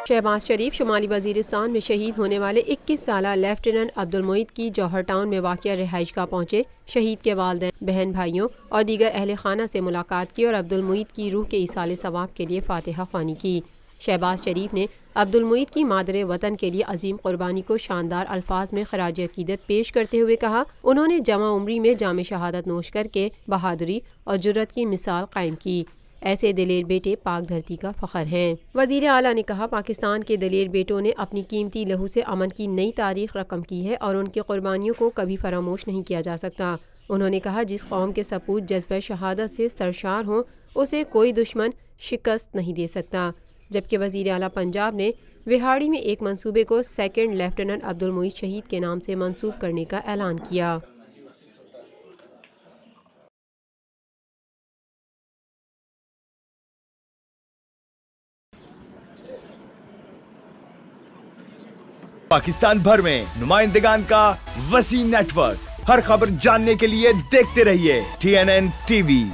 شہباز شریف شمالی وزیرستان میں شہید ہونے والے 21 سالہ لیفٹیننٹ عبدالمعید کی جوہر ٹاؤن میں واقع رہائش گاہ پہنچے۔ شہید کے والدین، بہن بھائیوں اور دیگر اہل خانہ سے ملاقات کی اور عبدالمعید کی روح کے ایصال ثواب کے لیے فاتحہ خوانی کی۔ شہباز شریف نے عبدالمعید کی مادر وطن کے لیے عظیم قربانی کو شاندار الفاظ میں خراج عقیدت پیش کرتے ہوئے کہا، انہوں نے جوان عمری میں جام شہادت نوش کر کے بہادری اور جرأت کی مثال قائم کی۔ ایسے دلیر بیٹے پاک دھرتی کا فخر ہیں۔ وزیر اعلیٰ نے کہا، پاکستان کے دلیر بیٹوں نے اپنی قیمتی لہو سے امن کی نئی تاریخ رقم کی ہے اور ان کی قربانیوں کو کبھی فراموش نہیں کیا جا سکتا۔ انہوں نے کہا، جس قوم کے سپوت جذبہ شہادت سے سرشار ہوں اسے کوئی دشمن شکست نہیں دے سکتا۔ جبکہ وزیر اعلیٰ پنجاب نے وہاڑی میں ایک منصوبے کو سیکنڈ لیفٹیننٹ عبدالمعید شہید کے نام سے منسوب کرنے کا اعلان کیا۔ پاکستان بھر میں نمائندگان کا وسیع نیٹ ورک، ہر خبر جاننے کے لیے دیکھتے رہیے TNN TV۔